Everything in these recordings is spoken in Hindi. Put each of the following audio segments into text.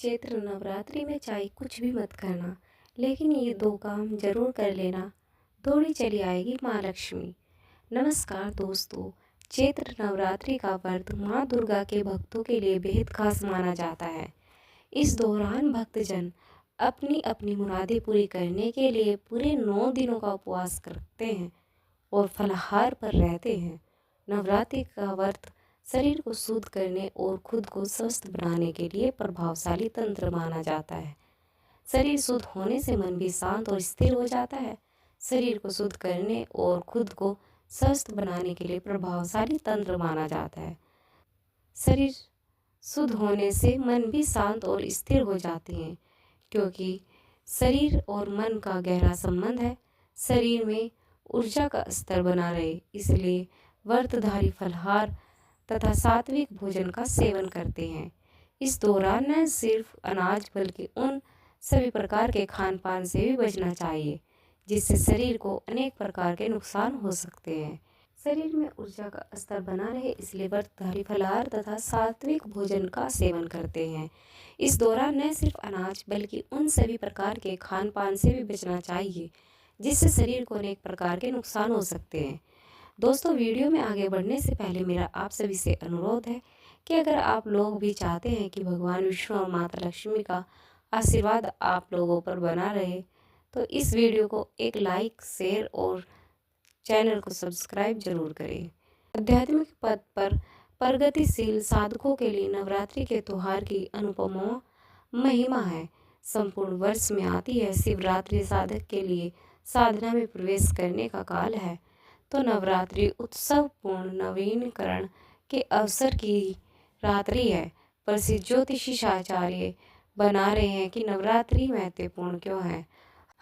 चैत्र नवरात्रि में चाहे कुछ भी मत करना, लेकिन ये दो काम जरूर कर लेना। दौड़ी चली आएगी माँ लक्ष्मी। नमस्कार दोस्तों। चैत्र नवरात्रि का व्रत माँ दुर्गा के भक्तों के लिए बेहद खास माना जाता है। इस दौरान भक्तजन अपनी अपनी मुरादें पूरी करने के लिए पूरे 9 दिनों का उपवास करते हैं और फलाहार पर रहते हैं। नवरात्रि का व्रत शरीर को शुद्ध करने और खुद को स्वस्थ बनाने के लिए प्रभावशाली तंत्र माना जाता है। शरीर शुद्ध होने से मन भी शांत और स्थिर हो जाता है। शरीर को शुद्ध करने और खुद को स्वस्थ बनाने के लिए प्रभावशाली तंत्र माना जाता है। शरीर शुद्ध होने से मन भी शांत और स्थिर हो जाते हैं, क्योंकि शरीर और मन का गहरा संबंध है। शरीर में ऊर्जा का स्तर बना रहे, इसलिए व्रतधारी फलाहार तथा सात्विक भोजन का सेवन करते हैं। इस दौरान न सिर्फ अनाज बल्कि उन सभी प्रकार के खान पान से भी बचना चाहिए जिससे शरीर को अनेक प्रकार के नुकसान हो सकते हैं। शरीर में ऊर्जा का स्तर बना रहे, इसलिए व्रतधारी फलाहार तथा सात्विक भोजन का सेवन करते हैं। इस दौरान न सिर्फ अनाज बल्कि उन सभी प्रकार के खान पान से भी बचना चाहिए जिससे शरीर को अनेक प्रकार के नुकसान हो सकते हैं। दोस्तों, वीडियो में आगे बढ़ने से पहले मेरा आप सभी से अनुरोध है कि अगर आप लोग भी चाहते हैं कि भगवान विष्णु और माता लक्ष्मी का आशीर्वाद आप लोगों पर बना रहे, तो इस वीडियो को एक लाइक, शेयर और चैनल को सब्सक्राइब जरूर करें। आध्यात्मिक पद पर प्रगतिशील साधकों के लिए नवरात्रि के त्योहार की अनुपम महिमा है। संपूर्ण वर्ष में आती है शिवरात्रि साधक के लिए साधना में प्रवेश करने का काल है। तो नवरात्रि उत्सव पूर्ण नवीनीकरण के अवसर की रात्रि है। प्रसिद्ध ज्योतिषी आचार्य बना रहे हैं कि नवरात्रि महत्वपूर्ण क्यों है,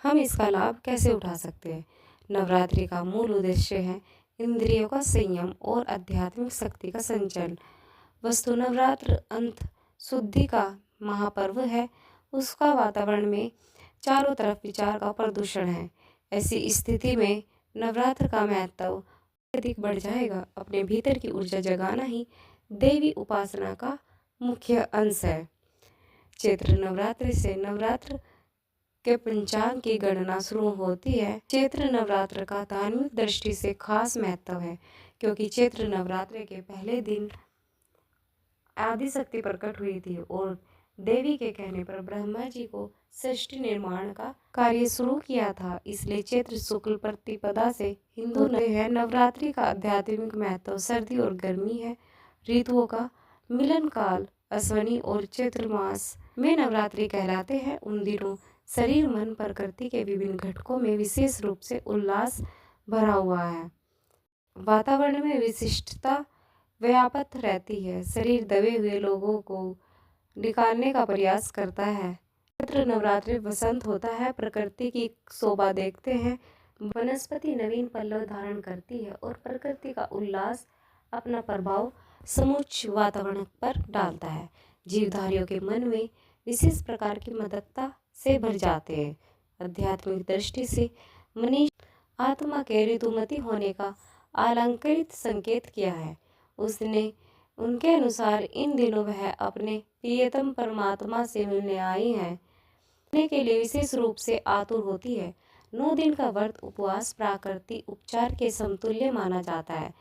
हम इसका लाभ कैसे उठा सकते हैं। नवरात्रि का मूल उद्देश्य है इंद्रियों का संयम और आध्यात्मिक शक्ति का संचलन। वस्तु नवरात्र अंत शुद्धि का महापर्व है। उसका वातावरण में चारों तरफ विचार का प्रदूषण है। ऐसी स्थिति में नवरात्र का महत्व अधिक बढ़ जाएगा। अपने भीतर की ऊर्जा जगाना ही देवी उपासना का मुख्य अंश है। चैत्र नवरात्रि से नवरात्र के पंचांग की गणना शुरू होती है। चैत्र नवरात्र का धार्मिक दृष्टि से खास महत्व है, क्योंकि चैत्र नवरात्रि के पहले दिन आदिशक्ति प्रकट हुई थी और देवी के कहने पर ब्रह्मा जी को सृष्टि निर्माण का कार्य शुरू किया था। इसलिए चैत्र शुक्ल प्रतिपदा से हिंदू है। नवरात्रि का आध्यात्मिक महत्व सर्दी और गर्मी है। ऋतुओं का मिलन काल अश्वनी और चैत्र मास में नवरात्रि कहलाते हैं। उन दिनों शरीर, मन, प्रकृति के विभिन्न घटकों में विशेष रूप से उल्लास भरा हुआ है। वातावरण में विशिष्टता व्याप्त रहती है। शरीर दबे हुए लोगों को निकालने का प्रयास करता है। चैत्र नवरात्रि वसंत होता है। प्रकृति की शोभा देखते हैं। वनस्पति नवीन पल्लव धारण करती है और प्रकृति का उल्लास अपना प्रभाव समूच वातावरण पर डालता है। जीवधारियों के मन में विशेष प्रकार की मदकता से भर जाते हैं। आध्यात्मिक दृष्टि से मनुष्य आत्मा के ऋतुमती होने का अलंकृत संकेत किया है। उसने उनके अनुसार इन दिनों वह अपने प्रियतम परमात्मा से मिलने आई है। मिलने के लिए विशेष रूप से आतुर होती है। 9 दिन का व्रत उपवास प्राकृतिक उपचार के समतुल्य माना जाता है।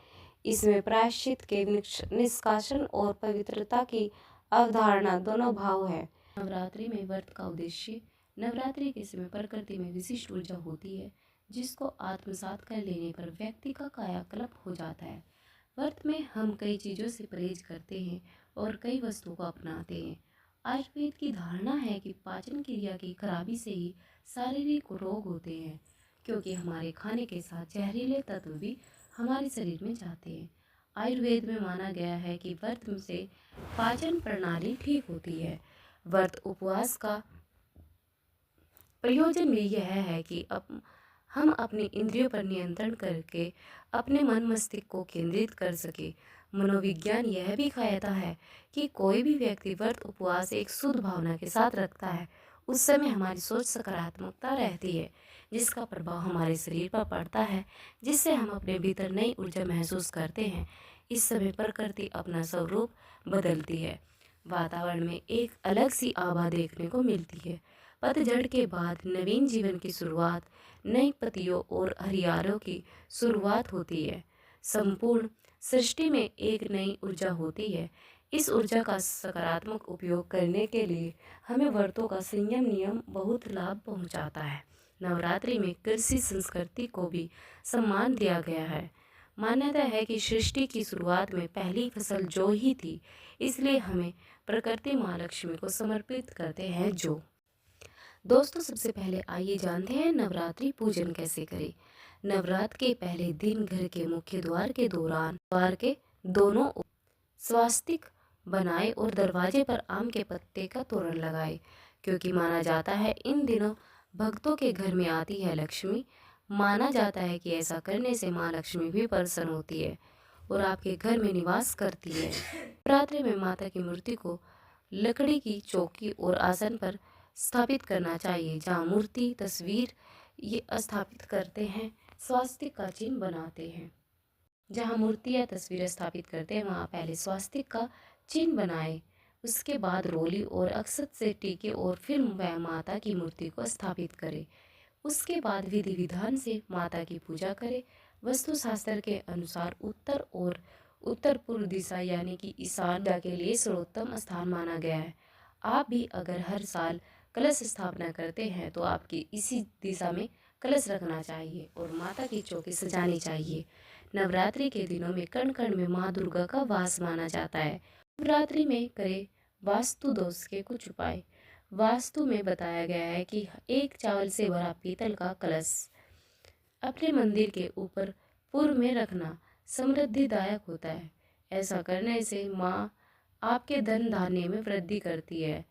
इसमें प्रायश्चित के निष्कासन और पवित्रता की अवधारणा दोनों भाव है। नवरात्रि में व्रत का उद्देश्य, नवरात्रि के समय प्रकृति में विशिष्ट ऊर्जा होती है जिसको आत्मसात कर लेने पर व्यक्ति का कायाकल्प हो जाता है। व्रत में हम कई चीज़ों से परहेज करते हैं और कई वस्तुओं को अपनाते हैं। आयुर्वेद की धारणा है कि पाचन क्रिया की खराबी से ही शारीरिक रोग होते हैं, क्योंकि हमारे खाने के साथ जहरीले तत्व भी हमारे शरीर में जाते हैं। आयुर्वेद में माना गया है कि व्रत से पाचन प्रणाली ठीक होती है। व्रत उपवास का प्रयोजन भी यह है कि हम अपनी इंद्रियों पर नियंत्रण करके अपने मन मस्तिष्क को केंद्रित कर सके। मनोविज्ञान यह भी कहता है कि कोई भी व्यक्ति व्रत उपवास एक शुद्ध भावना के साथ रखता है, उस समय हमारी सोच सकारात्मकता रहती है, जिसका प्रभाव हमारे शरीर पर पड़ता है, जिससे हम अपने भीतर नई ऊर्जा महसूस करते हैं। इस समय प्रकृति अपना स्वरूप बदलती है। वातावरण में एक अलग सी आभा देखने को मिलती है। पतझड़ के बाद नवीन जीवन की शुरुआत, नई पत्तियों और हरियालों की शुरुआत होती है। संपूर्ण सृष्टि में एक नई ऊर्जा होती है। इस ऊर्जा का सकारात्मक उपयोग करने के लिए हमें व्रतों का संयम नियम बहुत लाभ पहुंचाता है। नवरात्रि में कृषि संस्कृति को भी सम्मान दिया गया है। मान्यता है कि सृष्टि की शुरुआत में पहली फसल जौ ही थी, इसलिए हमें प्रकृति माँ लक्ष्मी को समर्पित करते हैं जो। दोस्तों, सबसे पहले आइए जानते हैं नवरात्रि पूजन कैसे करें। नवरात्र के पहले दिन घर के मुख्य द्वार के द्वार के दोनों स्वास्तिक बनाए और दरवाजे पर आम के पत्ते का तोरण लगाए, क्योंकि माना जाता है इन दिनों भक्तों के घर में आती है लक्ष्मी। माना जाता है कि ऐसा करने से माँ लक्ष्मी भी प्रसन्न होती है और आपके घर में निवास करती है। नवरात्रि में माता की मूर्ति को लकड़ी की चौकी और आसन पर स्थापित करना चाहिए। जहाँ मूर्ति तस्वीर ये स्थापित करते हैं, स्वास्तिक का चिन्ह बनाते हैं। जहाँ मूर्ति या तस्वीर स्थापित करते हैं वहाँ पहले स्वास्तिक का चिन्ह बनाए, उसके बाद रोली और अक्षत से टीके और फिर वह माता की मूर्ति को स्थापित करे। उसके बाद विधि विधान से माता की पूजा करे। वास्तु शास्त्र के अनुसार उत्तर और उत्तर पूर्व दिशा यानी कि ईशान के लिए सर्वोत्तम स्थान माना गया है। आप भी अगर हर साल कलश स्थापना करते हैं तो आपकी इसी दिशा में कलश रखना चाहिए और माता की चौकी सजानी चाहिए। नवरात्रि के दिनों में कण कण में माँ दुर्गा का वास माना जाता है। नवरात्रि में करें वास्तु दोष के कुछ उपाय। वास्तु में बताया गया है कि एक चावल से भरा पीतल का कलश अपने मंदिर के ऊपर पूर्व में रखना समृद्धिदायक होता है। ऐसा करने से माँ आपके धन धान्य में वृद्धि करती है,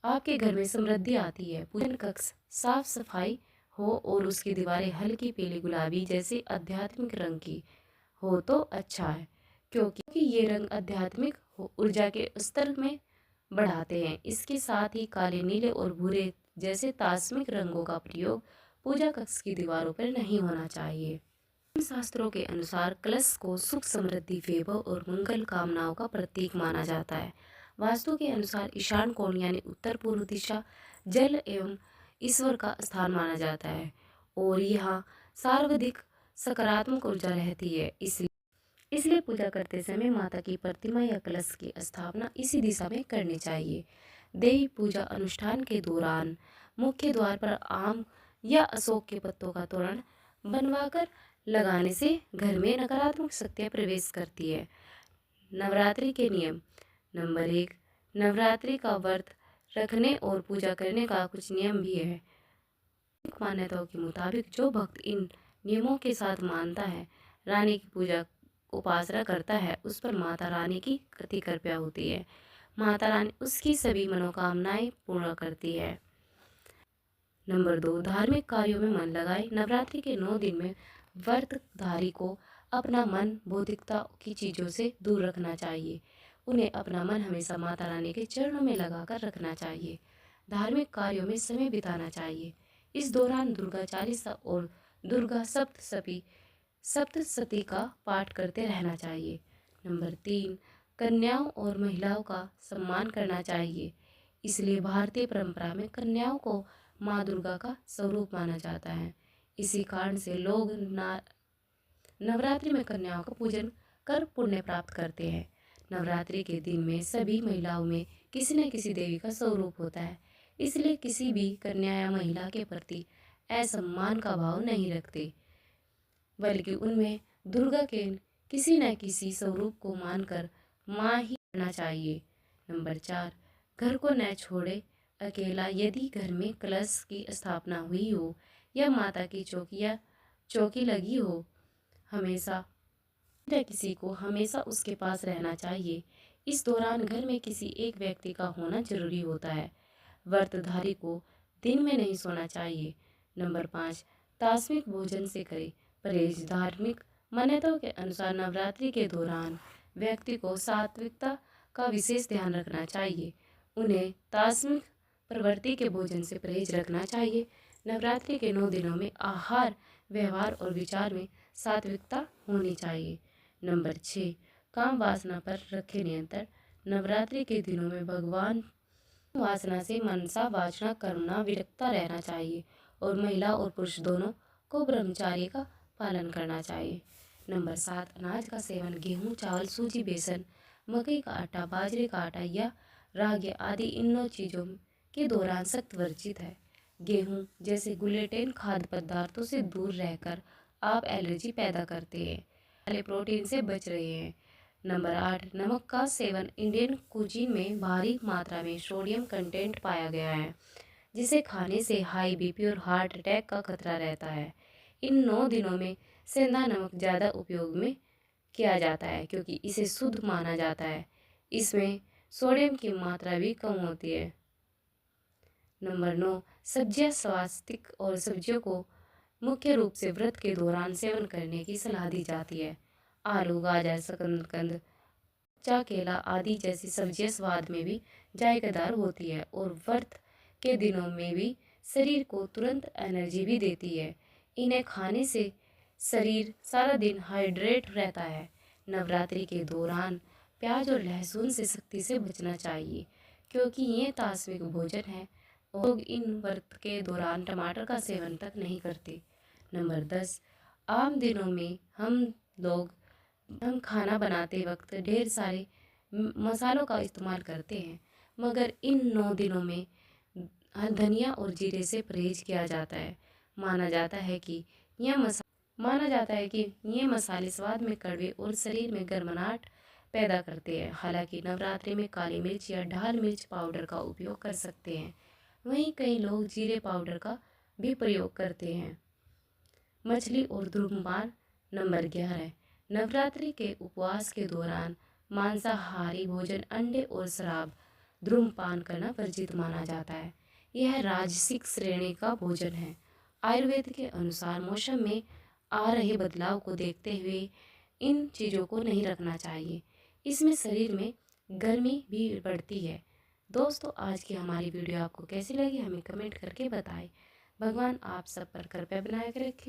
आपके घर में समृद्धि आती है। पूजन कक्ष साफ सफाई हो और उसकी दीवारें हल्की पीली गुलाबी जैसे आध्यात्मिक रंग की हो तो अच्छा है, क्योंकि ये रंग आध्यात्मिक ऊर्जा के स्तर में बढ़ाते हैं। इसके साथ ही काले, नीले और भूरे जैसे तास्मिक रंगों का प्रयोग पूजा कक्ष की दीवारों पर नहीं होना चाहिए। शास्त्रों के अनुसार कलश को सुख, समृद्धि, वैभव और मंगल कामनाओं का प्रतीक माना जाता है। वास्तु के अनुसार ईशान कोण यानी उत्तर पूर्व दिशा जल एवं ईश्वर का स्थान माना जाता है और यहाँ सर्वाधिक सकारात्मक ऊर्जा रहती है। इसलिए पूजा करते समय माता की प्रतिमा या कलश की स्थापना इसी दिशा में करनी चाहिए। देवी पूजा अनुष्ठान के दौरान मुख्य द्वार पर आम या अशोक के पत्तों का तोरण बनवाकर लगाने से घर में नकारात्मक शक्तियाँ प्रवेश करती है। नवरात्रि के नियम। नंबर 1, नवरात्रि का व्रत रखने और पूजा करने का कुछ नियम भी है। मान्यताओं के मुताबिक जो भक्त इन नियमों के साथ मानता है, रानी की पूजा उपासना करता है, उस पर माता रानी की अति कृपा होती है। माता रानी उसकी सभी मनोकामनाएं पूर्ण करती है। नंबर 2, धार्मिक कार्यों में मन लगाए। नवरात्रि के 9 दिन में व्रतधारी को अपना मन भौतिकता की चीज़ों से दूर रखना चाहिए। उन्हें अपना मन हमेशा माता रानी के चरणों में लगाकर रखना चाहिए। धार्मिक कार्यों में समय बिताना चाहिए। इस दौरान दुर्गा चालीसा और दुर्गा सप्तशती का पाठ करते रहना चाहिए। नंबर 3, कन्याओं और महिलाओं का सम्मान करना चाहिए। इसलिए भारतीय परंपरा में कन्याओं को माँ दुर्गा का स्वरूप माना जाता है। इसी कारण से लोग नवरात्रि में कन्याओं का पूजन कर पुण्य प्राप्त करते हैं। नवरात्रि के दिन में सभी महिलाओं में किसी न किसी देवी का स्वरूप होता है, इसलिए किसी भी कन्या या महिला के प्रति असम्मान का भाव नहीं रखते, बल्कि उनमें दुर्गा के किसी न किसी स्वरूप को मानकर माँ ही करना चाहिए। नंबर 4, घर को न छोड़े अकेला। यदि घर में कलश की स्थापना हुई हो या माता की चौकी लगी हो, हमेशा किसी को हमेशा उसके पास रहना चाहिए। इस दौरान घर में किसी एक व्यक्ति का होना जरूरी होता है। व्रतधारी को दिन में नहीं सोना चाहिए। नंबर 5, तामसिक भोजन से करे परहेज। धार्मिक मान्यताओं के अनुसार नवरात्रि के दौरान व्यक्ति को सात्विकता का विशेष ध्यान रखना चाहिए। उन्हें तामसिक प्रवृत्ति के भोजन से परहेज रखना चाहिए। नवरात्रि के 9 दिनों में आहार, व्यवहार और विचार में सात्विकता होनी चाहिए। नंबर 6, काम वासना पर रखे नियंत्रण। नवरात्रि के दिनों में भगवान वासना से मनसा वाचना करना विरक्ता रहना चाहिए और महिला और पुरुष दोनों को ब्रह्मचार्य का पालन करना चाहिए। नंबर 7, अनाज का सेवन गेहूं, चावल, सूजी, बेसन, मकई का आटा, बाजरे का आटा या रागी आदि इन 9 चीज़ों के दौरान सख्त वर्जित है। गेहूं जैसे ग्लूटेन खाद्य पदार्थों से दूर रहकर आप एलर्जी पैदा करते हैं, वाले प्रोटीन से बच रहे हैं। नंबर 8, नमक का सेवन इंडियन कुजीन में भारी मात्रा में सोडियम कंटेंट पाया गया है, जिसे खाने से हाई बीपी और हार्ट अटैक का खतरा रहता है। इन 9 दिनों में सेंधा नमक ज़्यादा उपयोग में किया जाता है क्योंकि इसे शुद्ध माना जाता है। इसमें सोडियम की मात्रा भी कम होती है। नंबर 9, सब्जियां स्वास्थ्य और सब्जियों को मुख्य रूप से व्रत के दौरान सेवन करने की सलाह दी जाती है। आलू, गाजर, शकरकंद, कच्चा केला आदि जैसी सब्जियां स्वाद में भी जायकेदार होती है और व्रत के दिनों में भी शरीर को तुरंत एनर्जी भी देती है। इन्हें खाने से शरीर सारा दिन हाइड्रेट रहता है। नवरात्रि के दौरान प्याज और लहसुन से सख्ती से बचना चाहिए क्योंकि ये तात्विक भोजन है। लोग इन व्रत के दौरान टमाटर का सेवन तक नहीं करते। नंबर 10, आम दिनों में हम खाना बनाते वक्त ढेर सारे मसालों का इस्तेमाल करते हैं, मगर इन 9 दिनों में धनिया और जीरे से परहेज किया जाता है। माना जाता है कि ये मसाले स्वाद में कड़वे और शरीर में गर्माहट पैदा करते हैं। हालांकि नवरात्रि में काली मिर्च या ढाल मिर्च पाउडर का उपयोग कर सकते हैं, वहीं कई लोग जीरे पाउडर का भी प्रयोग करते हैं। मछली और धूम्रपान। नंबर 11, नवरात्रि के उपवास के दौरान मांसाहारी भोजन, अंडे और शराब, धूम्रपान करना वर्जित माना जाता है। यह राजसिक श्रेणी का भोजन है। आयुर्वेद के अनुसार मौसम में आ रहे बदलाव को देखते हुए इन चीज़ों को नहीं रखना चाहिए। इसमें शरीर में गर्मी भी बढ़ती है। दोस्तों, आज की हमारी वीडियो आपको कैसी लगी हमें कमेंट करके बताएं। भगवान आप सब पर कृपा बनाए रखें।